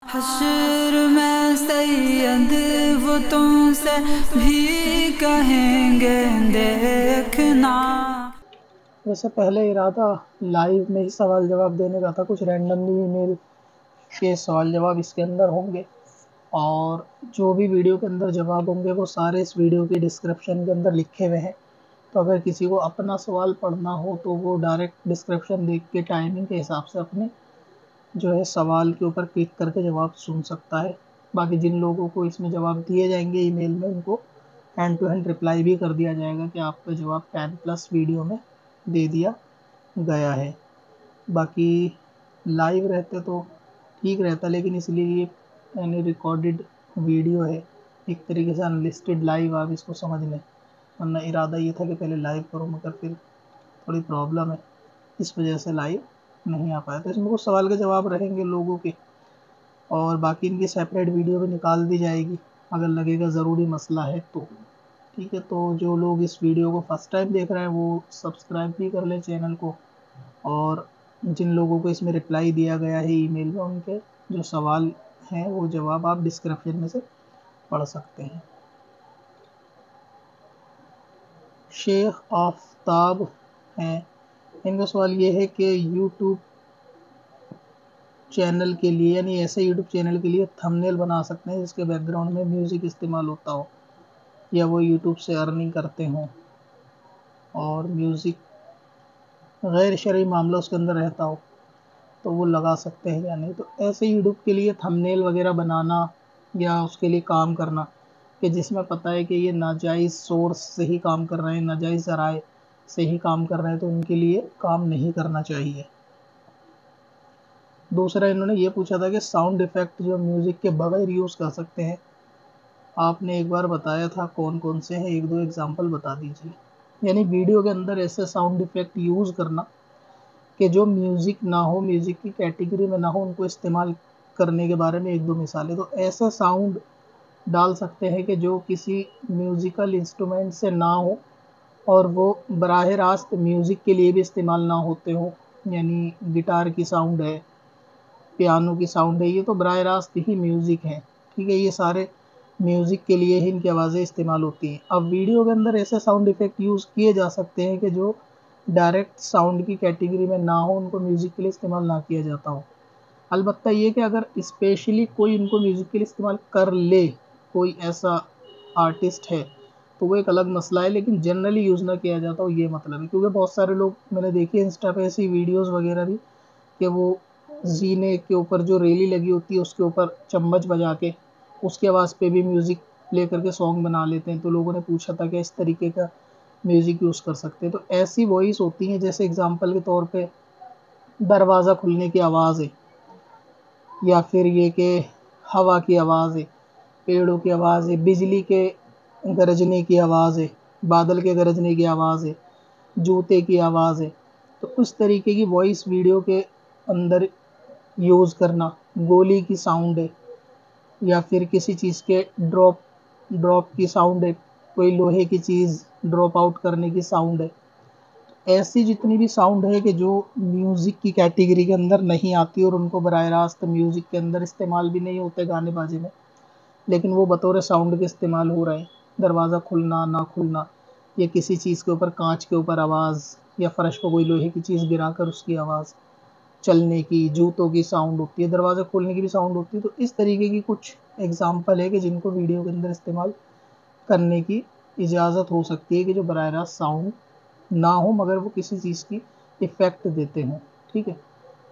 حشر میں سید وہ تم سے بھی کہیں گے دیکھنا۔ ویسے پہلے ارادہ لائیو میں ہی سوال جواب دینے کا تھا، کچھ رینڈملی ای میل کے سوال جواب اس کے اندر ہوں گے، اور جو بھی ویڈیو کے اندر جواب ہوں گے وہ سارے اس ویڈیو کی ڈسکرپشن کے اندر لکھے ہوئے ہیں، تو اگر کسی کو اپنا سوال پڑھنا ہو تو وہ ڈائریکٹ ڈسکرپشن دیکھ کے ٹائمنگ کے حساب سے اپنے جو ہے سوال کے اوپر کلک کر کے جواب سن سکتا ہے۔ باقی جن لوگوں کو اس میں جواب دیے جائیں گے ای میل میں، ان کو ہینڈ ٹو ہینڈ رپلائی بھی کر دیا جائے گا کہ آپ کا جواب 10+ ویڈیو میں دے دیا گیا ہے۔ باقی لائیو رہتے تو ٹھیک رہتا، لیکن اس لیے یہ یعنی ریکارڈڈ ویڈیو ہے، ایک طریقے سے انلسٹڈ لائیو آپ اس کو سمجھ لیں، ورنہ ارادہ یہ تھا کہ پہلے لائیو کروں، مگر پھر تھوڑی پرابلم ہے، اس وجہ سے لائیو نہیں آ پایا۔ تو اس میں کچھ سوال کے جواب رہیں گے لوگوں کے، اور باقی ان کی سیپریٹ ویڈیو بھی نکال دی جائے گی اگر لگے گا ضروری مسئلہ ہے تو، ٹھیک ہے۔ تو جو لوگ اس ویڈیو کو فرسٹ ٹائم دیکھ رہے ہیں وہ سبسکرائب بھی کر لیں چینل کو، اور جن لوگوں کو اس میں رپلائی دیا گیا ہے ای میل میں، ان کے جو سوال ہیں وہ جواب آپ ڈسکرپشن میں سے پڑھ سکتے ہیں۔ شیخ آفتاب ہیں، ان کا سوال یہ ہے کہ یوٹیوب چینل کے لیے، یعنی ایسے یوٹیوب چینل کے لیے تھمبنیل بنا سکتے ہیں جس کے بیک گراؤنڈ میں میوزک استعمال ہوتا ہو، یا وہ یوٹیوب سے ارننگ کرتے ہوں اور میوزک غیر شرعی معاملہ اس کے اندر رہتا ہو تو وہ لگا سکتے ہیں یا نہیں۔ تو ایسے یوٹیوب کے لیے تھمبنیل وغیرہ بنانا یا اس کے لیے کام کرنا کہ جس میں پتہ ہے کہ یہ ناجائز سورس سے ہی کام کر رہے ہیں، ناجائز ذرائع سے ہی کام کر رہے ہیں، تو ان کے لیے کام نہیں کرنا چاہیے۔ دوسرا انہوں نے یہ پوچھا تھا کہ ساؤنڈ ایفیکٹ جو میوزک کے بغیر یوز کر سکتے ہیں، آپ نے ایک بار بتایا تھا کون کون سے ہیں، ایک دو ایگزامپل بتا دیجیے۔ یعنی ویڈیو کے اندر ایسے ساؤنڈ ایفیکٹ یوز کرنا کہ جو میوزک نہ ہو، میوزک کی کیٹیگری میں نہ ہو، ان کو استعمال کرنے کے بارے میں ایک دو مثالیں۔ تو ایسا ساؤنڈ ڈال سکتے ہیں کہ جو کسی میوزیکل انسٹرومنٹ سے نہ ہو اور وہ براہ راست میوزک کے لیے بھی استعمال نہ ہوتے ہو، یعنی گٹار کی ساؤنڈ ہے، پیانو کی ساؤنڈ ہے، یہ تو براہ راست ہی میوزک ہے، ٹھیک ہے، یہ سارے میوزک کے لیے ہی ان کی آوازیں استعمال ہوتی ہیں۔ اب ویڈیو کے اندر ایسے ساؤنڈ ایفیکٹ یوز کیے جا سکتے ہیں کہ جو ڈائریکٹ ساؤنڈ کی کیٹیگری میں نہ ہو، ان کو میوزک کے لیے استعمال نہ کیا جاتا ہو۔ البتہ یہ کہ اگر اسپیشلی کوئی ان کو میوزک کے لیے استعمال کر لے، کوئی ایسا آرٹسٹ ہے، تو وہ ایک الگ مسئلہ ہے، لیکن جنرلی یوز نہ کیا جاتا ہو یہ مطلب ہے۔ کیونکہ بہت سارے لوگ میں نے دیکھی انسٹا پہ ایسی ویڈیوز وغیرہ بھی کہ وہ زینے کے اوپر جو ریلی لگی ہوتی ہے اس کے اوپر چمچ بجا کے اس کی آواز پہ بھی میوزک پلے کر کے سانگ بنا لیتے ہیں۔ تو لوگوں نے پوچھا تھا کہ اس طریقے کا میوزک یوز کر سکتے ہیں۔ تو ایسی وائس ہوتی ہیں جیسے اگزامپل کے طور پہ دروازہ کھلنے کی آواز ہے، یا پھر یہ کہ ہوا کی آواز ہے، پیڑوں کی آواز ہے، بجلی کے گرجنے کی آواز ہے، بادل کے گرجنے کی آواز ہے، جوتے کی آواز ہے۔ تو اس طریقے کی وائس ویڈیو کے اندر یوز کرنا، گولی کی ساؤنڈ ہے، یا پھر کسی چیز کے ڈراپ کی ساؤنڈ ہے، کوئی لوہے کی چیز ڈراپ آؤٹ کرنے کی ساؤنڈ ہے۔ ایسی جتنی بھی ساؤنڈ ہے کہ جو میوزک کی کیٹیگری کے اندر نہیں آتی اور ان کو براہ راست میوزک کے اندر استعمال بھی نہیں ہوتے گانے بازی میں، لیکن وہ بطور ساؤنڈ کے استعمال ہو رہے ہیں، دروازہ کھلنا نہ کھلنا، یا کسی چیز کے اوپر، کانچ کے اوپر آواز، یا فرش پہ کوئی لوہے کی چیز گرا کر اس کی آواز، چلنے کی، جوتوں کی ساؤنڈ ہوتی ہے، دروازے کھولنے کی بھی ساؤنڈ ہوتی ہے۔ تو اس طریقے کی کچھ ایگزامپل ہے کہ جن کو ویڈیو کے اندر استعمال کرنے کی اجازت ہو سکتی ہے کہ جو براہ راست ساؤنڈ نہ ہو مگر وہ کسی چیز کی ایفیکٹ دیتے ہوں، ٹھیک ہے،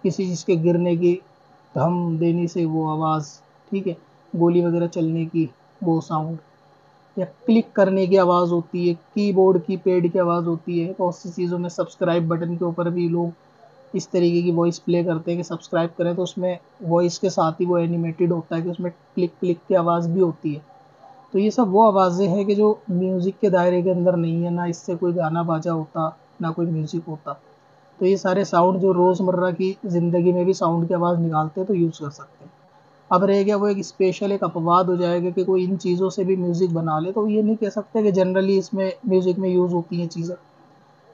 کسی چیز کے گرنے کی، دھم دینے سے وہ آواز، ٹھیک ہے، گولی وغیرہ چلنے کی وہ ساؤنڈ، یا کلک کرنے کی آواز ہوتی ہے، کی بورڈ کی پیڈ کی آواز ہوتی ہے۔ بہت سی چیزوں میں سبسکرائب بٹن کے اوپر بھی لوگ اس طریقے کی وائس پلے کرتے ہیں کہ سبسکرائب کریں تو اس میں وائس کے ساتھ ہی وہ اینیمیٹڈ ہوتا ہے کہ اس میں کلک کلک کی آواز بھی ہوتی ہے۔ تو یہ سب وہ آوازیں ہیں کہ جو میوزک کے دائرے کے اندر نہیں ہے، نہ اس سے کوئی گانا باجا ہوتا، نہ کوئی میوزک ہوتا۔ تو یہ سارے ساؤنڈ جو روزمرہ کی زندگی میں بھی ساؤنڈ کی آواز نکالتے ہیں تو یوز کر سکتے ہیں۔ اب رہ گیا وہ ایک اسپیشل ایک اپواد ہو جائے گا کہ کوئی ان چیزوں سے بھی میوزک بنا لے، تو یہ نہیں کہہ سکتے کہ جنرلی اس میں میوزک میں یوز ہوتی ہیں چیزیں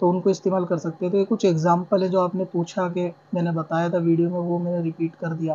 تو ان کو استعمال کر سکتے ہیں۔ تو یہ کچھ ایگزامپل ہے جو آپ نے پوچھا کہ میں نے بتایا تھا ویڈیو میں، وہ میں نے ریپیٹ کر دیا۔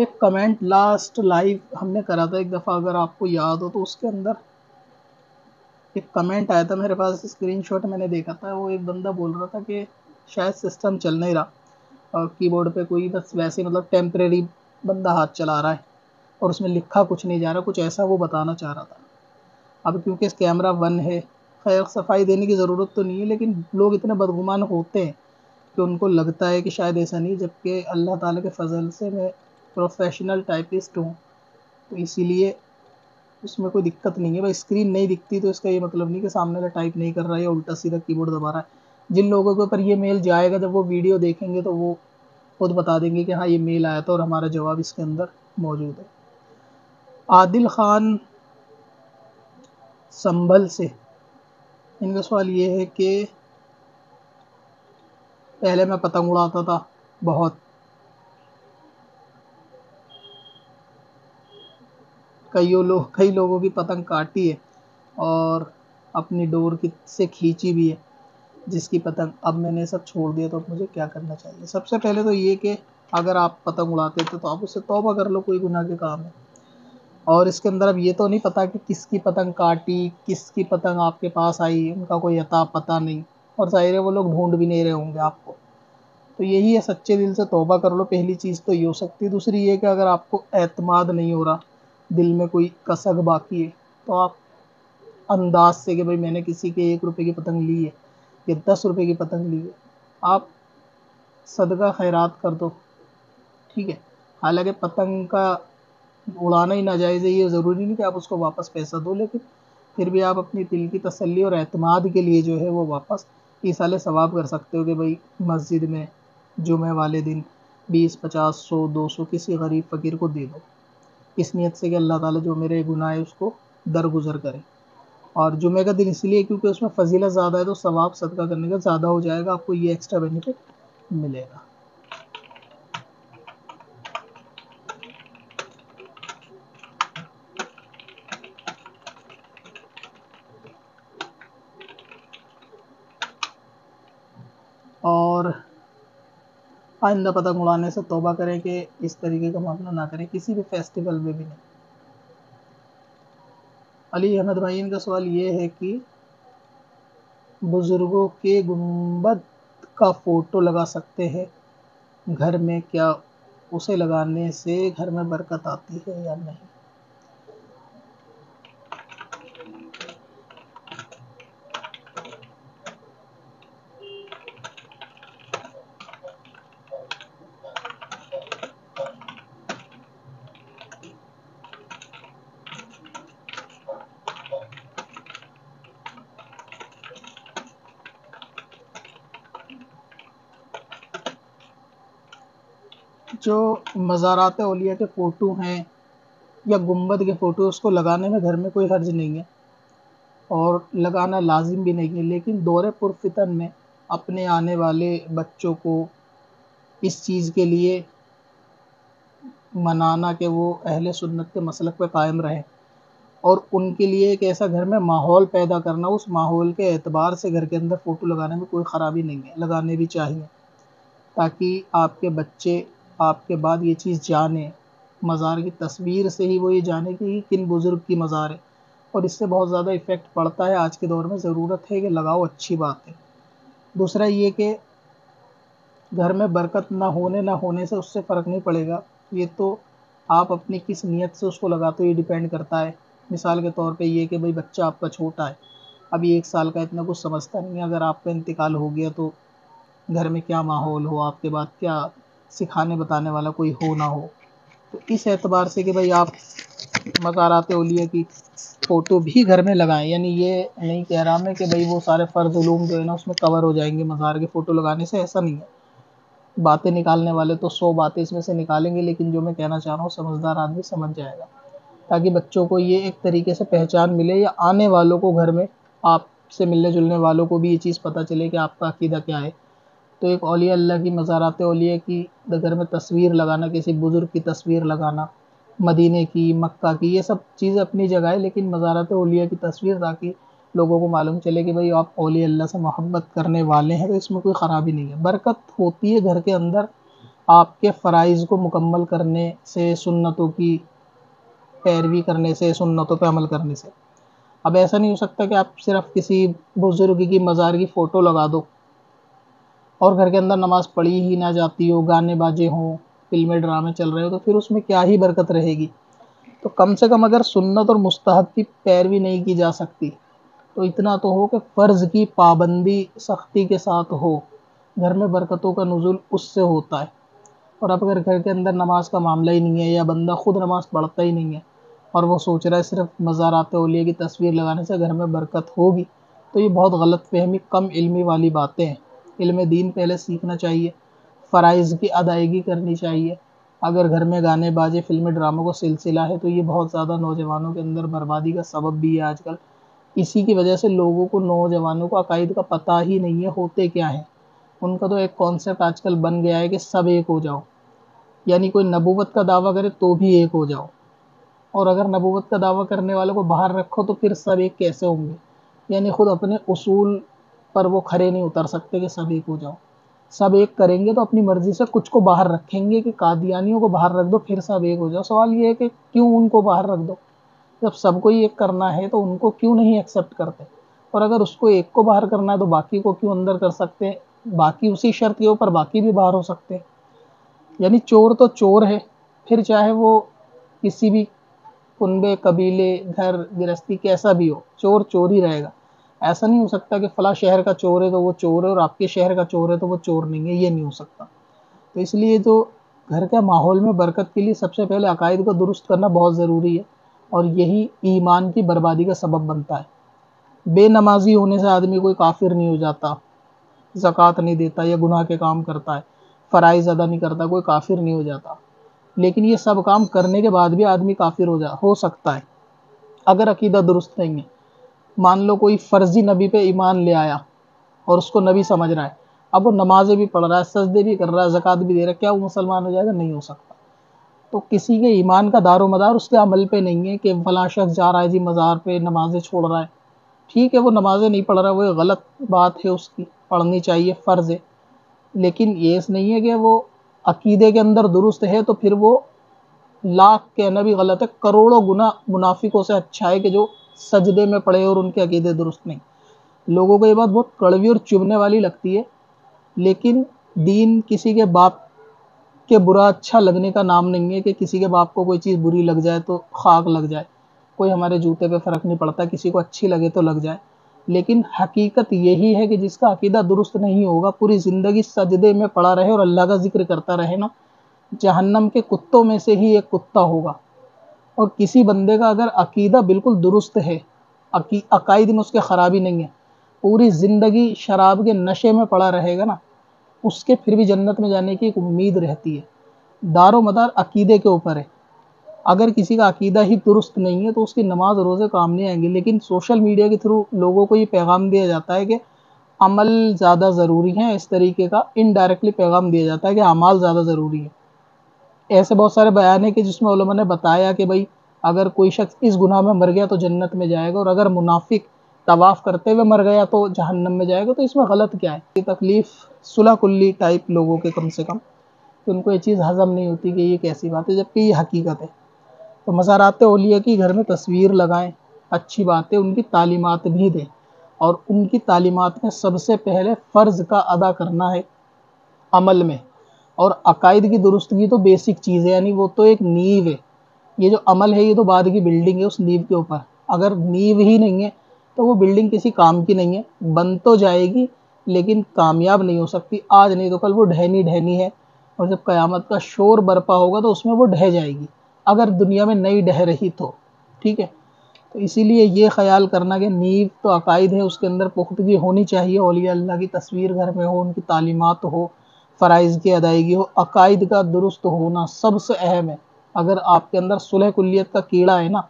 ایک کمنٹ لاسٹ لائیو ہم نے کرا تھا ایک دفعہ، اگر آپ کو یاد ہو تو اس کے اندر ایک کمنٹ آیا تھا میرے پاس، اسکرین شاٹ میں نے دیکھا تھا، وہ ایک بندہ بول رہا تھا کہ شاید سسٹم چل نہیں رہا اور کی بورڈ پہ کوئی بس ویسے مطلب ٹیمپریری بندہ ہاتھ چلا رہا ہے اور اس میں لکھا کچھ نہیں جا رہا، کچھ ایسا وہ بتانا چاہ رہا تھا۔ اب کیونکہ اس کیمرہ 1 ہے، خیر صفائی دینے کی ضرورت تو نہیں ہے، لیکن لوگ اتنے بدگمان ہوتے ہیں کہ ان کو لگتا ہے کہ شاید ایسا نہیں، جبکہ اللہ تعالیٰ کے فضل سے میں پروفیشنل ٹائپسٹ ہوں، تو اسی لیے اس میں کوئی دقت نہیں ہے۔ بھائی اسکرین نہیں دکھتی تو اس کا یہ مطلب نہیں کہ سامنے والا ٹائپ نہیں کر رہا ہے یا الٹا سیدھا کی بورڈ دبا رہا ہے۔ جن لوگوں کے اوپر یہ میل جائے گا جب وہ ویڈیو دیکھیں گے تو وہ خود بتا دیں گے کہ ہاں یہ میل آیا تھا اور ہمارا جواب اس کے اندر موجود ہے۔ عادل خان سنبھل سے، ان کا سوال یہ ہے کہ پہلے میں پتنگ اڑاتا تھا بہت، کئی لوگوں کی پتنگ کاٹی ہے اور اپنی ڈور سے کھینچی بھی ہے جس کی پتنگ، اب میں نے سب چھوڑ دیا، تو اب مجھے کیا کرنا چاہیے؟ سب سے پہلے تو یہ کہ اگر آپ پتنگ اڑاتے تھے تو آپ اس سے توبہ کر لو، کوئی گناہ کے کام ہے۔ اور اس کے اندر اب یہ تو نہیں پتا کہ کس کی پتنگ کاٹی، کس کی پتنگ آپ کے پاس آئی، ان کا کوئی عطا پتہ نہیں، اور ظاہر ہے وہ لوگ ڈھونڈ بھی نہیں رہے ہوں گے آپ کو۔ تو یہی ہے، سچے دل سے توبہ کر لو، پہلی چیز تو یہ ہو سکتی ہے۔ دوسری یہ کہ اگر آپ کو اعتماد نہیں ہو رہا، دل میں کوئی کسک باقی ہے، تو آپ انداز سے کہ بھائی میں نے کسی کے 1 روپے کی پتنگ لی ہے یا 10 روپے کی پتنگ لی ہے، آپ صدقہ خیرات کر دو، ٹھیک ہے۔ حالانکہ پتنگ کا اڑانا ہی ناجائز ہے، یہ ضروری نہیں کہ آپ اس کو واپس پیسہ دو، لیکن پھر بھی آپ اپنی دل کی تسلی اور اعتماد کے لیے جو ہے وہ واپس ایصال ثواب کر سکتے ہو کہ بھائی مسجد میں جمعہ والے دن 20، 50، 100، 200 کسی غریب فقیر کو دے دو، اس نیت سے کہ اللہ تعالیٰ جو میرے گناہ ہے اس کو درگزر کرے۔ اور جمعہ کا دن اس لیے کیونکہ اس میں فضیلت زیادہ ہے، تو ثواب صدقہ کرنے کا زیادہ ہو جائے گا، آپ کو یہ ایکسٹرا بینیفٹ ملے گا۔ اور آئندہ پتنگ اڑانے سے توبہ کریں کہ اس طریقے کا معاملہ نہ کریں، کسی بھی فیسٹیول میں بھی نہیں۔ علی احمد بھائی، ان کا سوال یہ ہے کہ بزرگوں کے گنبد کا فوٹو لگا سکتے ہیں گھر میں، کیا اسے لگانے سے گھر میں برکت آتی ہے یا نہیں؟ جو مزارات اولیاء کے فوٹو ہیں یا گنبد کے فوٹو، اس کو لگانے میں گھر میں کوئی حرج نہیں ہے اور لگانا لازم بھی نہیں ہے، لیکن دور پرفتن میں اپنے آنے والے بچوں کو اس چیز کے لیے منانا کہ وہ اہل سنت کے مسلک پہ قائم رہیں، اور ان کے لیے ایک ایسا گھر میں ماحول پیدا کرنا، اس ماحول کے اعتبار سے گھر کے اندر فوٹو لگانے میں کوئی خرابی نہیں ہے، لگانے بھی چاہیے، تاکہ آپ کے بچے آپ کے بعد یہ چیز جانیں، مزار کی تصویر سے ہی وہ یہ جانیں کہ یہ کن بزرگ کی مزار ہے، اور اس سے بہت زیادہ ایفیکٹ پڑتا ہے۔ آج کے دور میں ضرورت ہے کہ لگاؤ، اچھی بات ہے۔ دوسرا یہ کہ گھر میں برکت نہ ہونے سے اس سے فرق نہیں پڑے گا، یہ تو آپ اپنی کس نیت سے اس کو لگاتے ہو یہ ڈیپینڈ کرتا ہے۔ مثال کے طور پہ یہ کہ بھائی بچہ آپ کا چھوٹا ہے، ابھی 1 سال کا، اتنا کچھ سمجھتا نہیں ہے، اگر آپ کا انتقال ہو گیا تو گھر میں کیا ماحول ہو، آپ کے بعد کیا سکھانے بتانے والا کوئی ہو نہ ہو، تو اس اعتبار سے کہ بھائی آپ مزارات اولیاء کی فوٹو بھی گھر میں لگائیں، یعنی یہ نہیں کہہ رہا میں کہ بھائی وہ سارے فرض علوم جو ہے نا اس میں کور ہو جائیں گے مزار کے فوٹو لگانے سے، ایسا نہیں ہے۔ باتیں نکالنے والے تو 100 باتیں اس میں سے نکالیں گے، لیکن جو میں کہنا چاہ رہا ہوں سمجھدار آدمی سمجھ جائے گا، تاکہ بچوں کو یہ ایک طریقے سے پہچان ملے، یا آنے والوں کو گھر میں آپ سے ملنے جلنے والوں کو بھی یہ چیز پتہ چلے کہ آپ کا عقیدہ کیا ہے۔ تو ایک اولیاء اللہ کی مزارات اولیاء کی گھر میں تصویر لگانا، کسی بزرگ کی تصویر لگانا، مدینے کی، مکہ کی، یہ سب چیزیں اپنی جگہ ہے، لیکن مزارات اولیاء کی تصویر تاکہ لوگوں کو معلوم چلے کہ بھئی آپ اولیاء اللہ سے محبت کرنے والے ہیں، تو اس میں کوئی خرابی نہیں ہے، برکت ہوتی ہے گھر کے اندر آپ کے فرائض کو مکمل کرنے سے، سنتوں کی پیروی کرنے سے، سنتوں پہ عمل کرنے سے۔ اب ایسا نہیں ہو سکتا کہ آپ صرف کسی بزرگ کی مزار کی فوٹو لگا دو اور گھر کے اندر نماز پڑھی ہی نہ جاتی ہو، گانے باجے ہوں، فلمیں ڈرامے چل رہے ہو، تو پھر اس میں کیا ہی برکت رہے گی۔ تو کم سے کم اگر سنت اور مستحب کی پیروی نہیں کی جا سکتی تو اتنا تو ہو کہ فرض کی پابندی سختی کے ساتھ ہو، گھر میں برکتوں کا نزول اس سے ہوتا ہے۔ اور اب اگر گھر کے اندر نماز کا معاملہ ہی نہیں ہے، یا بندہ خود نماز پڑھتا ہی نہیں ہے اور وہ سوچ رہا ہے صرف مزارات اولیاء کی تصویر لگانے سے گھر میں برکت ہوگی، تو یہ بہت غلط فہمی، کم علمی والی باتیں ہیں۔ علم دین پہلے سیکھنا چاہیے، فرائض کی ادائیگی کرنی چاہیے۔ اگر گھر میں گانے باجے، فلمیں ڈراموں کا سلسلہ ہے تو یہ بہت زیادہ نوجوانوں کے اندر بربادی کا سبب بھی ہے آج کل۔ اسی کی وجہ سے لوگوں کو، نوجوانوں کو عقائد کا پتہ ہی نہیں ہے ہوتے کیا ہیں۔ ان کا تو ایک کانسیپٹ آج کل بن گیا ہے کہ سب ایک ہو جاؤ، یعنی کوئی نبوت کا دعویٰ کرے تو بھی ایک ہو جاؤ، اور اگر نبوت کا دعویٰ کرنے والوں کو باہر رکھو تو پھر سب ایک کیسے ہوں گے؟ یعنی خود اپنے اصول پر وہ کھڑے نہیں اتر سکتے کہ سب ایک ہو جاؤ۔ سب ایک کریں گے تو اپنی مرضی سے کچھ کو باہر رکھیں گے کہ قادیانیوں کو باہر رکھ دو پھر سب ایک ہو جاؤ۔ سوال یہ ہے کہ کیوں ان کو باہر رکھ دو؟ جب سب کو ہی ایک کرنا ہے تو ان کو کیوں نہیں ایکسیپٹ کرتے؟ اور اگر اس کو ایک کو باہر کرنا ہے تو باقی کو کیوں اندر کر سکتے ہیں؟ باقی اسی شرط کے اوپر باقی بھی باہر ہو سکتے ہیں۔ یعنی چور تو چور ہے، پھر چاہے وہ کسی بھی کنبے، قبیلے، گھر گرہستی کیسا بھی ہو، چور چور ہی رہے گا۔ ایسا نہیں ہو سکتا کہ فلاں شہر کا چور ہے تو وہ چور ہے اور آپ کے شہر کا چور ہے تو وہ چور نہیں ہے، یہ نہیں ہو سکتا۔ تو اس لیے جو گھر کے ماحول میں برکت کے لیے سب سے پہلے عقائد کو درست کرنا بہت ضروری ہے، اور یہی ایمان کی بربادی کا سبب بنتا ہے۔ بے نمازی ہونے سے آدمی کوئی کافر نہیں ہو جاتا، زکوٰۃ نہیں دیتا یا گناہ کے کام کرتا ہے، فرائض ادا نہیں کرتا، کوئی کافر نہیں ہو جاتا۔ لیکن یہ سب کام کرنے کے بعد بھی آدمی کافر ہو سکتا ہے اگر عقیدہ درست نہیں ہے۔ مان لو کوئی فرضی نبی پہ ایمان لے آیا اور اس کو نبی سمجھ رہا ہے، اب وہ نمازیں بھی پڑھ رہا ہے، سجدے بھی کر رہا ہے، زکوٰۃ بھی دے رہا ہے، کیا وہ مسلمان ہو جائے گا؟ نہیں ہو سکتا۔ تو کسی کے ایمان کا دار و مدار اس کے عمل پہ نہیں ہے کہ فلاں شخص جا رہا ہے جی مزار پہ، نمازیں چھوڑ رہا ہے۔ ٹھیک ہے، وہ نمازیں نہیں پڑھ رہا، وہ غلط بات ہے، اس کی پڑھنی چاہیے، فرض ہے، لیکن یہ نہیں ہے کہ وہ عقیدے کے اندر درست ہے تو پھر وہ لاکھ کہنا بھی غلط ہے، کروڑوں گنا منافقوں سے اچھا ہے کہ جو سجدے میں پڑے اور ان کے عقیدے درست نہیں۔ لوگوں کو یہ بات بہت کڑوی اور چبھنے والی لگتی ہے، لیکن دین کسی کے باپ کے برا اچھا لگنے کا نام نہیں ہے کہ کسی کے باپ کو کوئی چیز بری لگ جائے تو خاک لگ جائے، کوئی ہمارے جوتے پہ فرق نہیں پڑتا، کسی کو اچھی لگے تو لگ جائے۔ لیکن حقیقت یہی ہے کہ جس کا عقیدہ درست نہیں ہوگا، پوری زندگی سجدے میں پڑا رہے اور اللہ کا ذکر کرتا رہے نا، جہنم کے کتوں میں سے ہی ایک کتا ہوگا۔ اور کسی بندے کا اگر عقیدہ بالکل درست ہے، عقائد میں اس کے خرابی نہیں ہے، پوری زندگی شراب کے نشے میں پڑا رہے گا نا، اس کے پھر بھی جنت میں جانے کی ایک امید رہتی ہے۔ دار و مدار عقیدے کے اوپر ہے۔ اگر کسی کا عقیدہ ہی درست نہیں ہے تو اس کی نماز روزے کام نہیں آئیں گے۔ لیکن سوشل میڈیا کے تھرو لوگوں کو یہ پیغام دیا جاتا ہے کہ عمل زیادہ ضروری ہے، اس طریقے کا انڈائریکٹلی پیغام دیا جاتا ہے کہ اعمال زیادہ ضروری ہے۔ ایسے بہت سارے بیان ہیں کہ جس میں علماء نے بتایا کہ بھائی اگر کوئی شخص اس گناہ میں مر گیا تو جنت میں جائے گا، اور اگر منافق طواف کرتے ہوئے مر گیا تو جہنم میں جائے گا، تو اس میں غلط کیا ہے؟ یہ تکلیف صلح کلی ٹائپ لوگوں کے کم سے کم، کہ ان کو یہ چیز ہضم نہیں ہوتی کہ یہ کیسی بات ہے، جبکہ یہ حقیقت ہے۔ تو مزارات اولیاء کی گھر میں تصویر لگائیں، اچھی بات ہے، ان کی تعلیمات بھی دیں، اور ان کی تعلیمات میں سب سے پہلے فرض کا ادا کرنا ہے عمل میں، اور عقائد کی درستگی تو بیسک چیز ہے، یعنی وہ تو ایک نیو ہے۔ یہ جو عمل ہے یہ تو بعد کی بلڈنگ ہے، اس نیو کے اوپر اگر نیو ہی نہیں ہے تو وہ بلڈنگ کسی کام کی نہیں ہے، بن تو جائے گی لیکن کامیاب نہیں ہو سکتی، آج نہیں تو کل وہ ڈھہنی ہے، اور جب قیامت کا شور برپا ہوگا تو اس میں وہ ڈھہ جائے گی، اگر دنیا میں نہیں ڈھہ رہی تو۔ ٹھیک ہے، تو اسی لیے یہ خیال کرنا کہ نیو تو عقائد ہے، اس کے اندر پختگی ہونی چاہیے، اولیاء اللہ کی تصویر گھر میں ہو، ان کی تعلیمات ہو، فرائض کی ادائیگی ہو، عقائد کا درست ہونا سب سے اہم ہے۔ اگر آپ کے اندر صلح کلیت کا کیڑا ہے نا،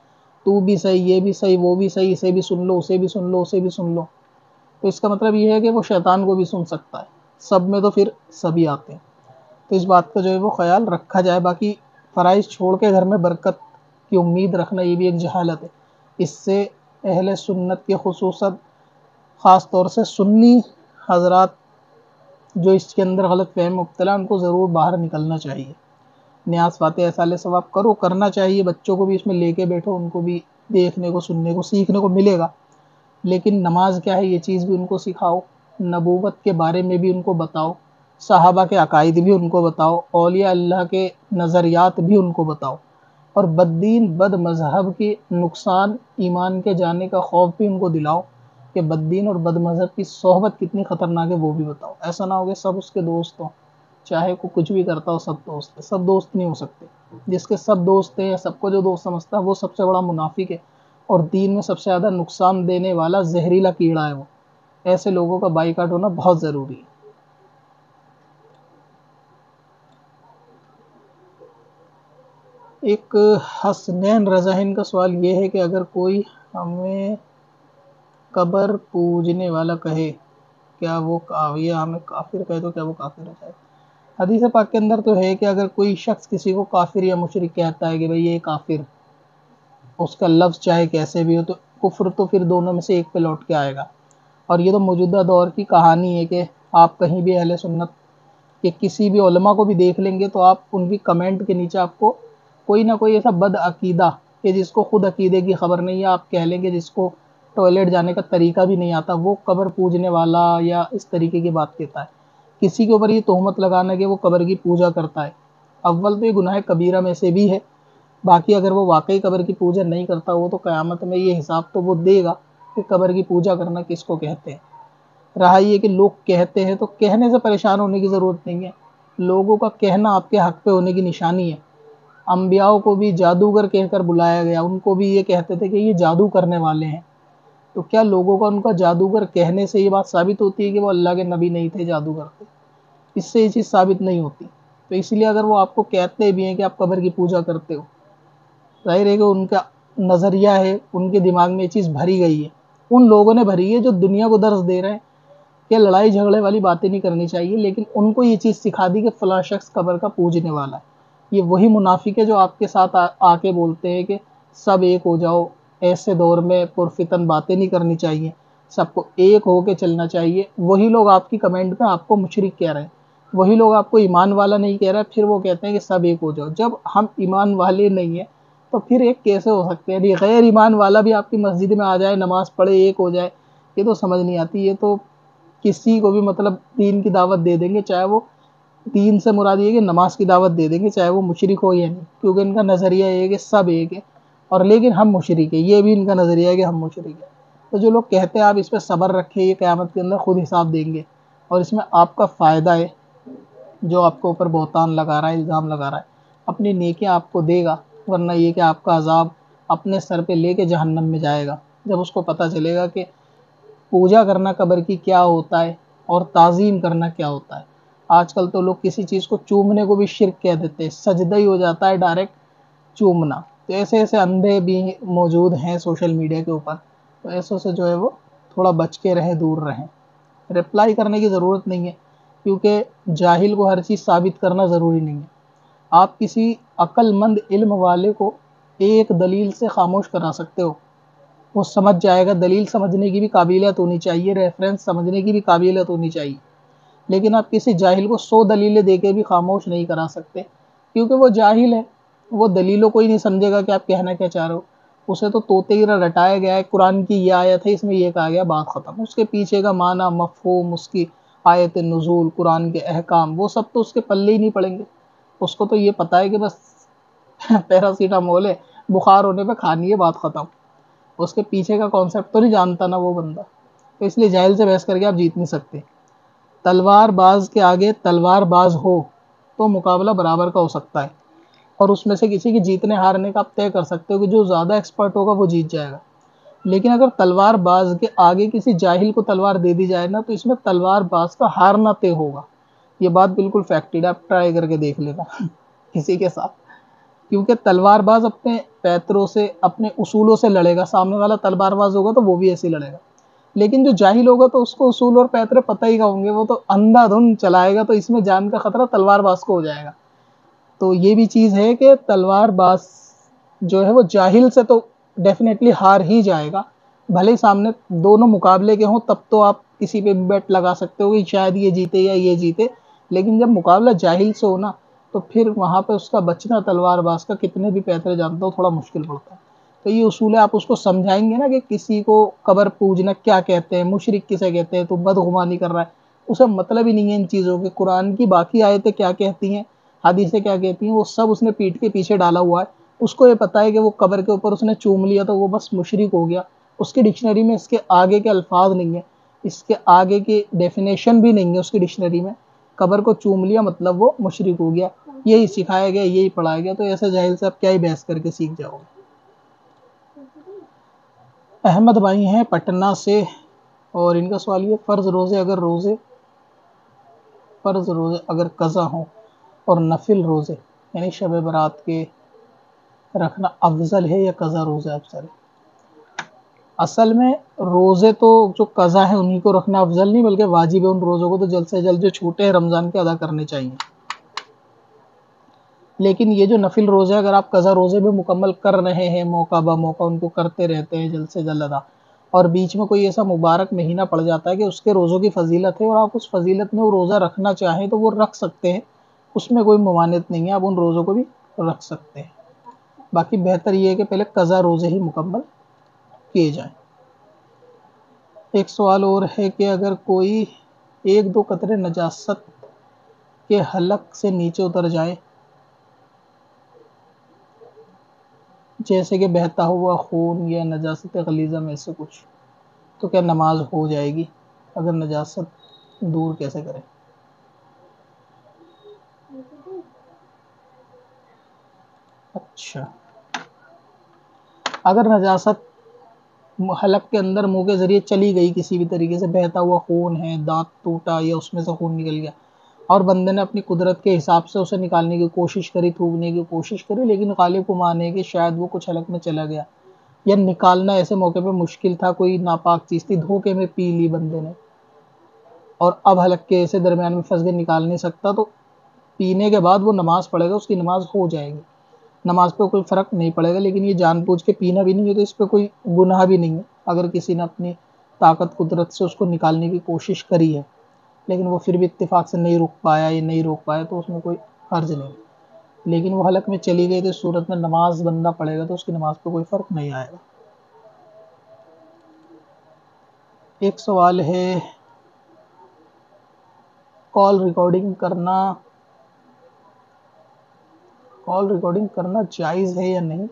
تو بھی صحیح، یہ بھی صحیح، وہ بھی صحیح، اسے بھی سن لو، اسے بھی سن لو، اسے بھی سن لو، تو اس کا مطلب یہ ہے کہ وہ شیطان کو بھی سن سکتا ہے، سب میں تو پھر سبھی آتے ہیں۔ تو اس بات کا جو ہے وہ خیال رکھا جائے۔ باقی فرائض چھوڑ کے گھر میں برکت کی امید رکھنا یہ بھی ایک جہالت ہے، اس سے اہل سنت کے خصوصاً خاص طور سے سنی حضرات جو اس کے اندر غلط فہم مبتلا ان کو ضرور باہر نکلنا چاہیے. نیاز فاتح ایسال ثواب کرنا چاہیے، بچوں کو بھی اس میں لے کے بیٹھو، ان کو بھی دیکھنے کو سننے کو سیکھنے کو ملے گا. لیکن نماز کیا ہے یہ چیز بھی ان کو سکھاؤ، نبوت کے بارے میں بھی ان کو بتاؤ، صحابہ کے عقائد بھی ان کو بتاؤ، اولیاء اللہ کے نظریات بھی ان کو بتاؤ، اور بد دین بد مذہب کے نقصان ایمان کے جانے کا خوف بھی ان کو دلاؤ کہ بد دین اور بد مذہب کی صحبت کتنی خطرناک ہے وہ بھی بتاؤ. ایسا نہ ہو کہ سب اس کے دوست ہوں، چاہے کوئی کچھ بھی کرتا ہو سب دوست ہے. سب دوست نہیں ہو سکتے. جس کے سب دوست ہیں یا سب کو جو دوست سمجھتا ہے وہ سب سے بڑا منافق ہے، اور دین میں سب سے زیادہ نقصان دینے والا زہریلا کیڑا ہے وہ. ایسے لوگوں کا بائیکاٹ ہونا بہت ضروری ہے. ایک حسنین رضاہن کا سوال یہ ہے کہ اگر کوئی ہمیں قبر پوجنے والا کہے کیا وہ یا ہمیں کافر کہے تو کیا وہ کافر ہو جائے؟ حدیث پاک کے اندر تو ہے کہ اگر کوئی شخص کسی کو کافر یا مشرک کہتا ہے کہ بھئی یہ کافر، اس کا لفظ چاہے کیسے بھی ہو، تو کفر تو پھر دونوں میں سے ایک پہ لوٹ کے آئے گا. اور یہ تو موجودہ دور کی کہانی ہے کہ آپ کہیں بھی اہل سنت کہ کسی بھی علماء کو بھی دیکھ لیں گے تو آپ ان کی کمنٹ کے نیچے آپ کو کوئی نہ کوئی ایسا بد عقیدہ کہ جس کو خود عقیدے کی خبر نہیں ہے، آپ کہہ لیں گے جس کو ٹوائلٹ جانے کا طریقہ بھی نہیں آتا، وہ قبر پوجنے والا یا اس طریقے کی بات کہتا ہے. کسی کے اوپر یہ تہمت لگانا کہ وہ قبر کی پوجا کرتا ہے، اول تو یہ گناہ کبیرہ میں سے بھی ہے. باقی اگر وہ واقعی قبر کی پوجا نہیں کرتا وہ تو قیامت میں یہ حساب تو وہ دے گا کہ قبر کی پوجا کرنا کس کو کہتے ہیں. رہا یہ کہ لوگ کہتے ہیں تو کہنے سے پریشان ہونے کی ضرورت نہیں ہے. لوگوں کا کہنا آپ کے حق پہ ہونے کی نشانی ہے. انبیاء کو بھی جادوگر کہہ کر بلایا گیا، ان کو بھی یہ کہتے تھے کہ یہ جادو کرنے والے ہیں. تو کیا لوگوں کا ان کا جادوگر کہنے سے یہ بات ثابت ہوتی ہے کہ وہ اللہ کے نبی نہیں تھے جادوگر تھے؟ اس سے یہ چیز ثابت نہیں ہوتی. تو اس لیے اگر وہ آپ کو کہتے بھی ہیں کہ آپ قبر کی پوجا کرتے ہو، ظاہر ہے کہ ان کا نظریہ ہے، ان کے دماغ میں یہ چیز بھری گئی ہے. ان لوگوں نے بھری ہے جو دنیا کو درس دے رہے ہیں کہ لڑائی جھگڑے والی باتیں نہیں کرنی چاہیے، لیکن ان کو یہ چیز سکھا دی کہ فلاں شخص قبر کا پوجنے والا ہے. یہ وہی منافق ہے جو آپ کے ساتھ آ کے بولتے ہیں کہ سب ایک ہو جاؤ، ایسے دور میں پرفتن باتیں نہیں کرنی چاہیے، سب کو ایک ہو کے چلنا چاہیے. وہی لوگ آپ کی کمنٹ میں آپ کو مشرک کہہ رہے ہیں، وہی لوگ آپ کو ایمان والا نہیں کہہ رہے، پھر وہ کہتے ہیں کہ سب ایک ہو جاؤ. جب ہم ایمان والے نہیں ہیں تو پھر ایک کیسے ہو سکتے ہیں؟ غیر ایمان والا بھی آپ کی مسجد میں آ جائے، نماز پڑھے، ایک ہو جائے، یہ تو سمجھ نہیں آتی. یہ تو کسی کو بھی مطلب دین کی دعوت دے دیں گے، چاہے وہ دین سے مراد یہ کہ نماز کی دعوت دے دیں گے چاہے وہ مشرک ہو یا نہیں، کیونکہ ان کا نظریہ یہ ہے کہ سب ایک ہے اور لیکن ہم مشرک ہیں. یہ بھی ان کا نظریہ ہے کہ ہم مشرک ہیں. تو جو لوگ کہتے ہیں آپ اس پہ صبر رکھیں، یہ قیامت کے اندر خود حساب دیں گے، اور اس میں آپ کا فائدہ ہے. جو آپ کو اوپر بہتان لگا رہا ہے، الزام لگا رہا ہے، اپنی نیکیاں آپ کو دے گا، ورنہ یہ کہ آپ کا عذاب اپنے سر پہ لے کے جہنم میں جائے گا. جب اس کو پتہ چلے گا کہ پوجا کرنا قبر کی کیا ہوتا ہے اور تعظیم کرنا کیا ہوتا ہے. آج کل تو لوگ کسی چیز کو چومنے کو بھی شرک کہہ دیتے ہیں، سجدہ ہی ہو جاتا ہے ڈائریکٹ چومنا. تو ایسے ایسے اندھے بھی موجود ہیں سوشل میڈیا کے اوپر، تو ایسوں سے جو ہے وہ تھوڑا بچ کے رہیں، دور رہیں. رپلائی کرنے کی ضرورت نہیں ہے، کیونکہ جاہل کو ہر چیز ثابت کرنا ضروری نہیں ہے. آپ کسی عقل مند علم والے کو ایک دلیل سے خاموش کرا سکتے ہو، وہ سمجھ جائے گا. دلیل سمجھنے کی بھی قابلیت ہونی چاہیے، ریفرنس سمجھنے کی بھی قابلیت ہونی چاہیے. لیکن آپ کسی جاہل کو 100 دلیلیں دے کے بھی خاموش نہیں کرا سکتے، کیونکہ وہ جاہل ہے. وہ دلیلوں کو ہی نہیں سمجھے گا کہ آپ کہنا کیا چاہ رہے ہو. اسے تو طوطے کی طرح رٹایا گیا ہے، قرآن کی یہ آیت ہے، اس میں یہ کہا گیا، بات ختم. اس کے پیچھے کا معنی، مفہوم، اس کی آیت نزول، قرآن کے احکام، وہ سب تو اس کے پلے ہی نہیں پڑیں گے. اس کو تو یہ پتہ ہے کہ بس پیراسیٹامول ہے، بخار ہونے پہ کھانی ہے، بات ختم. اس کے پیچھے کا کانسیپٹ تو نہیں جانتا نا وہ بندہ. تو اس لیے جاہل سے بحث کر کے آپ جیت نہیں سکتے. تلوار باز کے آگے تلوار باز ہو تو مقابلہ برابر کا ہو سکتا ہے، اور اس میں سے کسی کی جیتنے ہارنے کا آپ طے کر سکتے ہو کہ جو زیادہ ایکسپرٹ ہوگا وہ جیت جائے گا. لیکن اگر تلوار باز کے آگے کسی جاہل کو تلوار دے دی جائے نا، تو اس میں تلوار باز کا ہارنا طے ہوگا. یہ بات بالکل فیکٹڈ ہے، آپ ٹرائی کر کے دیکھ لینا کسی کے ساتھ. کیونکہ تلوار باز اپنے پیتروں سے، اپنے اصولوں سے لڑے گا. سامنے والا تلوار باز ہوگا تو وہ بھی ایسے لڑے گا. لیکن جو جاہل ہوگا تو اس کو اصول اور پیترے پتہ ہی ہوں گے، وہ تو اندھا دھند چلائے گا. تو اس میں جان کا خطرہ تلوار باز کو ہو جائے گا. تو یہ بھی چیز ہے کہ تلوار باز جو ہے وہ جاہل سے تو ڈیفینیٹلی ہار ہی جائے گا. بھلے ہی سامنے دونوں مقابلے کے ہوں، تب تو آپ کسی پہ بیٹ لگا سکتے ہو کہ شاید یہ جیتے یا یہ جیتے، لیکن جب مقابلہ جاہل سے ہونا تو پھر وہاں پہ اس کا بچنا تلوار باز کا کتنے بھی پیترے جانتا ہو تھوڑا مشکل پڑتا ہے۔ تو یہ اصول ہے، آپ اس کو سمجھائیں گے نا کہ کسی کو قبر پوجنا کیا کہتے ہیں، مشرک کسے کہتے ہیں، تو بدگمانی کر رہا ہے، اسے مطلب ہی نہیں ہے ان چیزوں کے۔ قرآن کی باقی آیتیں کیا کہتی ہیں، حدیثیں کیا کہتی ہیں، وہ سب اس نے پیٹھ کے پیچھے ڈالا ہوا ہے۔ اس کو یہ پتا ہے کہ وہ قبر کے اوپر اس نے چوم لیا تو وہ بس مشرک ہو گیا، اس کی ڈکشنری میں اس کے آگے کے الفاظ نہیں ہیں، اس کے آگے کی ڈیفینیشن بھی نہیں ہے اس کی ڈکشنری میں، قبر کو چوم لیا مطلب وہ مشرک ہو گیا، یہی سکھایا گیا، یہی پڑھایا گیا، تو ایسے جاہل سے آپ کیا ہی بحث کر کے سیکھ جاؤ گے۔ احمد بھائی ہیں پٹنہ سے، اور ان کا سوال یہ، فرض روزے اگر قضا ہوں اور نفل روزے یعنی شب برات کے رکھنا افضل ہے یا قضا روزے افضل ہے؟ اصل میں روزے تو جو قضا ہے انہی کو رکھنا افضل نہیں، بلکہ واجب ہے ان روزوں کو تو جلد سے جلد جو چھوٹے ہیں رمضان کے ادا کرنے چاہیے۔ لیکن یہ جو نفل روزے اگر آپ قضا روزے بھی مکمل کر رہے ہیں، موقع بہ موقع ان کو کرتے رہتے ہیں جلد سے جلد ادا، اور بیچ میں کوئی ایسا مبارک مہینہ پڑ جاتا ہے کہ اس کے روزوں کی فضیلت ہے اور آپ اس فضیلت میں وہ روزہ رکھنا چاہیں تو وہ رکھ سکتے ہیں، اس میں کوئی ممانعت نہیں ہے، آپ ان روزوں کو بھی رکھ سکتے ہیں۔ باقی بہتر یہ ہے کہ پہلے قضا روزے ہی مکمل کیے جائیں۔ ایک سوال اور ہے کہ اگر کوئی 1-2 قطرے نجاست کے حلق سے نیچے اتر جائیں، جیسے کہ بہتا ہوا خون یا نجاست غلیظہ میں سے کچھ، تو کیا نماز ہو جائے گی؟ اگر نجاست دور کیسے کریں؟ اچھا، اگر نجاست حلق کے اندر منہ کے ذریعے چلی گئی، کسی بھی طریقے سے بہتا ہوا خون ہے، دانت ٹوٹا یا اس میں سے خون نکل گیا، اور بندے نے اپنی قدرت کے حساب سے اسے نکالنے کی کوشش کری، تھوکنے کی کوشش کری، لیکن غالب گمان ہے کہ شاید وہ کچھ حلق میں چلا گیا، یا نکالنا ایسے موقع پہ مشکل تھا، کوئی ناپاک چیز تھی، دھوکے میں پی لی بندے نے، اور اب حلق کے ایسے درمیان میں پھنس کے نکال نہیں سکتا، تو پینے کے بعد وہ نماز پڑھے گا، اس کی نماز ہو جائے گی، نماز پہ کوئی فرق نہیں پڑے گا۔ لیکن یہ جان بوجھ کے پینا بھی نہیں ہے تو اس پہ کوئی گناہ بھی نہیں ہے، اگر کسی نے اپنی طاقت قدرت سے اس کو نکالنے کی کوشش کری ہے لیکن وہ پھر بھی اتفاق سے نہیں روک پایا یا نہیں روک پایا تو اس میں کوئی حرج نہیں، لیکن وہ حلق میں چلی گئی تو اس صورت میں نماز بندہ پڑھے گا تو اس کی نماز پہ کوئی فرق نہیں آئے گا۔ ایک سوال ہے، کال ریکارڈنگ کرنا جائز ہے یا نہیں،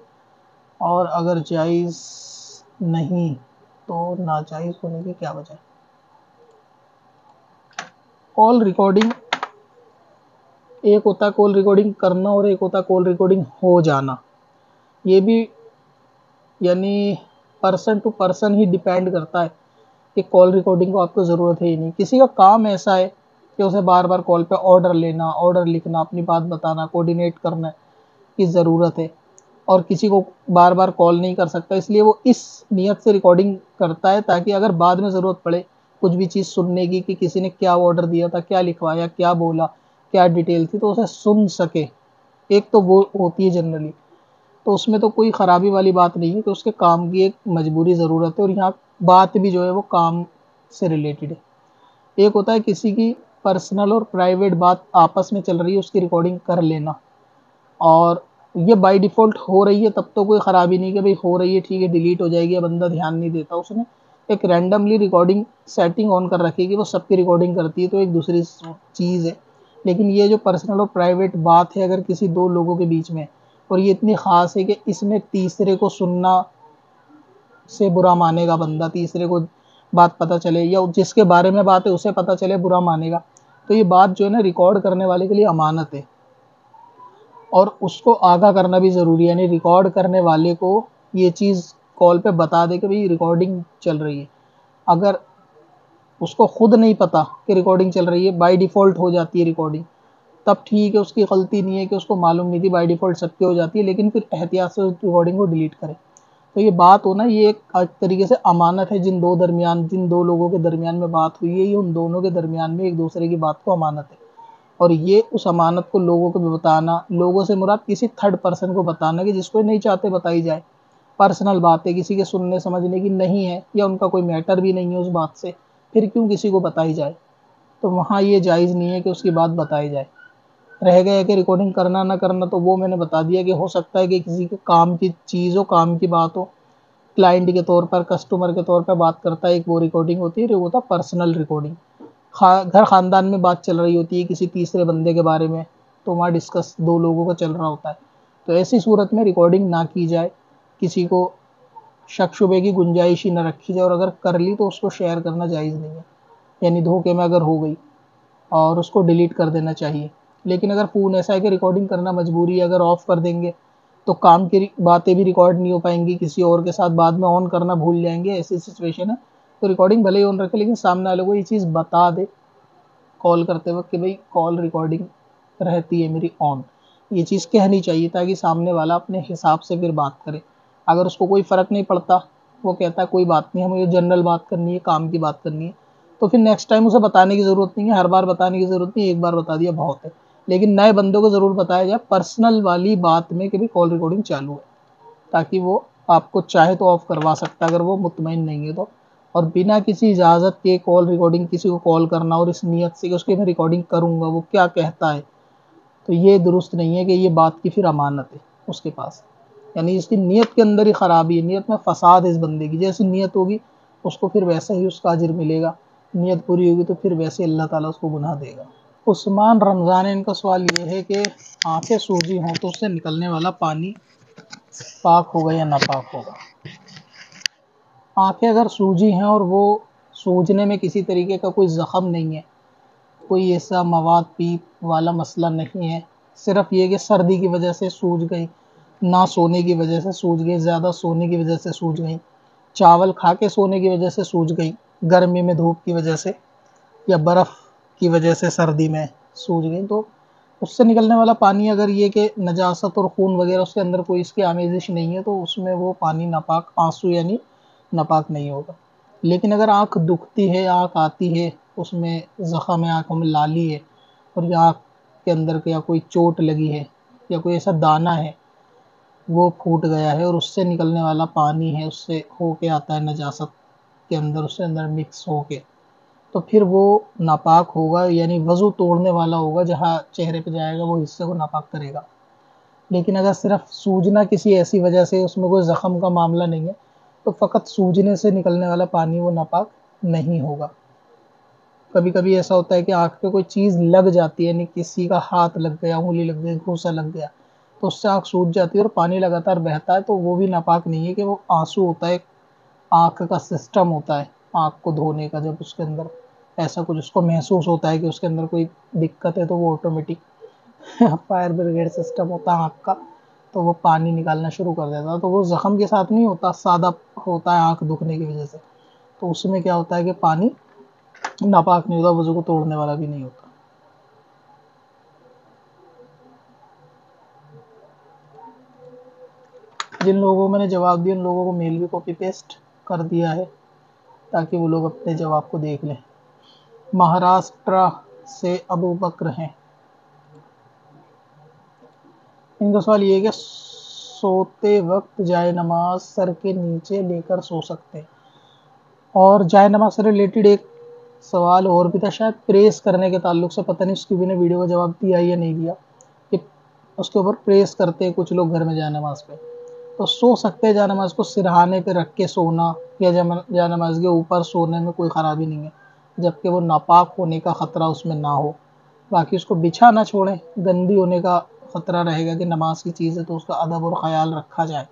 اور اگر جائز نہیں تو ناجائز ہونے کی کیا وجہ ہے؟ کال ریکارڈنگ ایک ہوتا ہے، کال ریکارڈنگ کرنا، اور ایک ہوتا ہے کال ریکارڈنگ ہو جانا، یہ بھی یعنی پرسن ٹو پرسن ہی ڈیپینڈ کرتا ہے کہ کال ریکارڈنگ کو آپ کو ضرورت ہے ہی نہیں۔ کسی کا کام ایسا ہے کہ اسے بار بار کال پہ آرڈر لینا، آرڈر لکھنا، اپنی بات بتانا، کوآرڈینیٹ کرنا کی ضرورت ہے، اور کسی کو بار بار کال نہیں کر سکتا، اس لیے وہ اس نیت سے ریکارڈنگ کرتا ہے تاکہ اگر بعد میں ضرورت پڑے کچھ بھی چیز سننے کی کہ کسی نے کیا آرڈر دیا تھا، کیا لکھوایا، کیا بولا، کیا ڈیٹیل تھی، تو اسے سن سکے۔ ایک تو وہ ہوتی ہے جنرلی، تو اس میں تو کوئی خرابی والی بات نہیں ہے کہ اس کے کام کی ایک مجبوری ضرورت ہے، اور یہاں بات بھی جو ہے وہ کام سے ریلیٹڈ ہے۔ ایک ہوتا ہے کسی کی پرسنل اور پرائیویٹ بات آپس میں چل رہی ہے، اس کی ریکارڈنگ کر لینا، اور یہ بائی ڈیفالٹ ہو رہی ہے تب تو کوئی خرابی نہیں کہ بھئی ہو رہی ہے ٹھیک ہے ڈیلیٹ ہو جائے گی، بندہ دھیان نہیں دیتا، اس نے ایک رینڈملی ریکارڈنگ سیٹنگ آن کر رکھی ہے کہ وہ سب کی ریکارڈنگ کرتی ہے، تو ایک دوسری چیز ہے۔ لیکن یہ جو پرسنل اور پرائیویٹ بات ہے اگر کسی دو لوگوں کے بیچ میں، اور یہ اتنی خاص ہے کہ اس میں تیسرے کو سننا سے برا مانے گا بندہ، تیسرے کو بات پتہ چلے یا جس کے بارے میں بات ہے اسے پتہ چلے برا مانے گا، تو یہ بات جو ہے نا ریکارڈ کرنے والے کے لیے امانت ہے، اور اس کو آگاہ کرنا بھی ضروری ہے، یعنی ریکارڈ کرنے والے کو یہ چیز کال پہ بتا دے کہ بھئی ریکارڈنگ چل رہی ہے۔ اگر اس کو خود نہیں پتا کہ ریکارڈنگ چل رہی ہے، بائی ڈیفالٹ ہو جاتی ہے ریکارڈنگ، تب ٹھیک ہے، اس کی غلطی نہیں ہے کہ اس کو معلوم نہیں تھی، بائی ڈیفالٹ سب کی ہو جاتی ہے، لیکن پھر احتیاط سے اس ریکارڈنگ کو ڈیلیٹ کرے۔ تو یہ بات ہونا یہ ایک طریقے سے امانت ہے، جن دو لوگوں کے درمیان میں بات ہوئی ہے، یہ ان دونوں کے درمیان میں ایک دوسرے کی بات کو امانت ہے، اور یہ اس امانت کو لوگوں کو بھی بتانا، لوگوں سے مراد کسی تھرڈ پرسن کو بتانا کہ جس کو نہیں چاہتے بتائی جائے، پرسنل بات ہے، کسی کے سننے سمجھنے کی نہیں ہے، یا ان کا کوئی میٹر بھی نہیں ہے اس بات سے، پھر کیوں کسی کو بتائی جائے؟ تو وہاں یہ جائز نہیں ہے کہ اس کی بات بتائی جائے۔ رہ گیا کہ ریکارڈنگ کرنا نہ کرنا، تو وہ میں نے بتا دیا کہ ہو سکتا ہے کہ کسی کے کام کی چیز ہو، کام کی بات ہو، کلائنٹ کے طور پر، کسٹمر کے طور پر بات کرتا ہے، ایک وہ ریکارڈنگ ہوتی ہے، وہ ہوتا ہے پرسنل ریکارڈنگ۔ گھر خاندان میں بات چل رہی ہوتی ہے کسی تیسرے بندے کے بارے میں، تو وہاں ڈسکس دو لوگوں کا چل رہا ہوتا ہے، تو ایسی صورت میں ریکارڈنگ نہ کی جائے، کسی کو شک شبے کی گنجائش ہی نہ رکھی جائے، اور اگر کر لی تو اس کو شیئر کرنا جائز نہیں ہے، یعنی دھوکے میں اگر ہو گئی اور اس کو ڈیلیٹ کر دینا چاہیے۔ لیکن اگر فون ایسا ہے کہ ریکارڈنگ کرنا مجبوری ہے، اگر آف کر دیں گے تو کام کی باتیں بھی ریکارڈ نہیں ہو پائیں گی، کسی اور کے ساتھ بعد میں آن کرنا بھول جائیں گے، ایسی سچویشن ہے تو ریکارڈنگ بھلے ہی آن رکھے لیکن سامنے والے کو یہ چیز بتا دے کال کرتے وقت کہ بھائی کال ریکارڈنگ رہتی ہے میری آن، یہ چیز کہنی چاہیے تاکہ سامنے والا اپنے حساب سے پھر بات کرے۔ اگر اس کو کوئی فرق نہیں پڑتا، وہ کہتا ہے کوئی بات نہیں، ہمیں جنرل بات کرنی ہے، کام کی بات کرنی ہے، تو پھر نیکسٹ ٹائم اسے بتانے کی ضرورت نہیں ہے، ہر بار بتانے کی ضرورت نہیں ہے، ایک بار بتا دیا بہت ہے۔ لیکن نئے بندوں کو ضرور بتایا جائے پرسنل والی بات میں کہ بھی کال ریکارڈنگ چالو ہے، تاکہ وہ آپ کو چاہے تو آف کروا سکتا ہے اگر وہ مطمئن نہیں ہے تو۔ اور بنا کسی اجازت کے کال ریکارڈنگ کسی کو کال کرنا اور اس نیت سے کہ اس کی میں ریکارڈنگ کروں گا وہ کیا کہتا ہے، تو یہ درست نہیں ہے کہ یہ بات کی پھر امانت ہے اس کے پاس، یعنی اس کی نیت کے اندر ہی خرابی ہے، نیت میں فساد ہے اس بندے کی، جیسی نیت ہوگی اس کو پھر ویسا ہی اس کا اجر ملے گا، نیت پوری ہوگی تو پھر ویسے اللہ تعالیٰ اس کو گناہ دے گا۔ عثمان رمضان ان کا سوال یہ ہے کہ آنکھیں سوجی ہوں تو اس سے نکلنے والا پانی پاک ہوگا یا ناپاک ہوگا؟ آنکھیں اگر سوجی ہیں اور وہ سوجنے میں کسی طریقے کا کوئی زخم نہیں ہے، کوئی ایسا مواد پیپ والا مسئلہ نہیں ہے، صرف یہ کہ سردی کی وجہ سے سوج گئی، نہ سونے کی وجہ سے سوج گئی، زیادہ سونے کی وجہ سے سوج گئی، چاول کھا کے سونے کی وجہ سے سوج گئی، گرمی میں دھوپ کی وجہ سے یا برف کی وجہ سے سردی میں سوج گئی، تو اس سے نکلنے والا پانی اگر یہ کہ نجاست اور خون وغیرہ اس کے اندر کوئی اس کی آمیزش نہیں ہے تو اس میں وہ پانی ناپاک، آنسو یعنی ناپاک نہیں ہوگا۔ لیکن اگر آنکھ دکھتی ہے، آنکھ آتی ہے، اس میں زخم ہے، آنکھوں میں لالی ہے، اور یا آنکھ کے اندر یا کوئی چوٹ لگی ہے یا کوئی ایسا دانہ ہے وہ پھوٹ گیا ہے اور اس سے نکلنے والا پانی ہے، اس سے ہو کے آتا ہے نجاست کے اندر، اس کے اندر مکس ہو کے، تو پھر وہ ناپاک ہوگا، یعنی وضو توڑنے والا ہوگا، جہاں چہرے پہ جائے گا وہ حصے کو ناپاک کرے گا۔ لیکن اگر صرف سوجنا کسی ایسی وجہ سے، اس میں کوئی زخم کا معاملہ نہیں ہے، تو فقط سوجنے سے نکلنے والا پانی وہ ناپاک نہیں ہوگا۔ کبھی کبھی ایسا ہوتا ہے کہ آنکھ پہ کوئی چیز لگ جاتی ہے، یعنی کسی کا ہاتھ لگ گیا، انگلی لگ گئی، گھوسا لگ گیا، تو اس سے آنکھ سوج جاتی ہے اور پانی لگاتار بہتا ہے، تو وہ بھی ناپاک نہیں ہے، کہ وہ آنسو ہوتا ہے، آنکھ کا سسٹم ہوتا ہے آنکھ کو دھونے کا، جب اس کے اندر ایسا کچھ اس کو محسوس ہوتا ہے کہ اس کے اندر کوئی دقت ہے تو وہ آٹومیٹک فائر بریگیڈ سسٹم ہوتا ہے آنکھ کا، تو وہ پانی نکالنا شروع کر دیتا ہے، تو وہ زخم کے ساتھ نہیں ہوتا، سادہ ہوتا ہے آنکھ دکھنے کی وجہ سے، تو اس میں کیا ہوتا ہے کہ پانی ناپاک نہیں ہوتا، وضو کو توڑنے والا بھی نہیں ہوتا۔ جن لوگوں کو میں نے جواب دیا ان لوگوں کو میل بھی کاپی پیسٹ کر دیا ہے تاکہ وہ لوگ اپنے جواب کو دیکھ لیں۔ مہاراشٹرا سے ابو بکر ہیں، ان کا سوال یہ ہے کہ سوتے وقت جائے نماز سر کے نیچے لے کر سو سکتے ہیں؟ اور جائے نماز سے ریلیٹڈ ایک سوال اور بھی تھا شاید پریس کرنے کے تعلق سے، پتہ نہیں اس کی بھی نے ویڈیو کا جواب دیا یا نہیں دیا، کہ اس کے اوپر پریس کرتے ہیں کچھ لوگ گھر میں جائے نماز پہ، تو سو سکتے ہیں جائے نماز کو سرہانے پہ رکھ کے سونا یا جائے نماز کے اوپر سونے میں کوئی خرابی نہیں ہے، جبکہ وہ ناپاک ہونے کا خطرہ اس میں نہ ہو۔ باقی اس کو بچھا نہ چھوڑیں، گندی ہونے کا خطرہ رہے گا کہ نماز کی چیز ہے تو اس کا ادب اور خیال رکھا جائے۔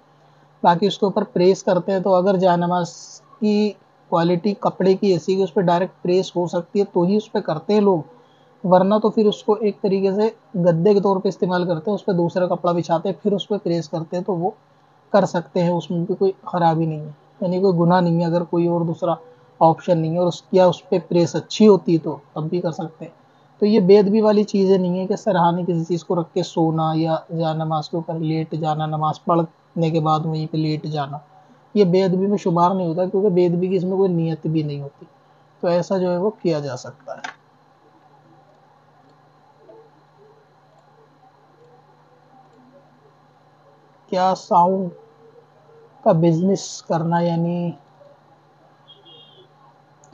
باقی اس کے اوپر پریس کرتے ہیں تو اگر جائے نماز کی کوالٹی کپڑے کی ایسی کہ اس پہ ڈائریکٹ پریس ہو سکتی ہے تو ہی اس پہ کرتے ہیں لوگ، ورنہ تو پھر اس کو ایک طریقے سے گدے کے طور پہ استعمال کرتے ہیں، اس پہ دوسرا کپڑا بچھاتے ہیں پھر اس پہ پریس کرتے ہیں، تو وہ کر سکتے ہیں، اس میں بھی کوئی خرابی نہیں ہے، یعنی کوئی گناہ نہیں ہے اگر کوئی اور دوسرا آپشن نہیں ہے، اور اس پہ پریس اچھی ہوتی تو تب بھی کر سکتے ہیں۔ تو یہ بے ادبی والی چیزیں نہیں ہے کہ سرہانے کسی چیز کو رکھ کے سونا یا جائے نماز کے اوپر لیٹ جانا، نماز پڑھنے کے بعد وہیں پہ لیٹ جانا، یہ بے ادبی میں شمار نہیں ہوتا، کیونکہ بے ادبی کی اس میں کوئی نیت بھی نہیں ہوتی، تو ایسا جو ہے وہ کیا جا سکتا ہے۔ کیا ساؤنڈ کا بزنس کرنا یعنی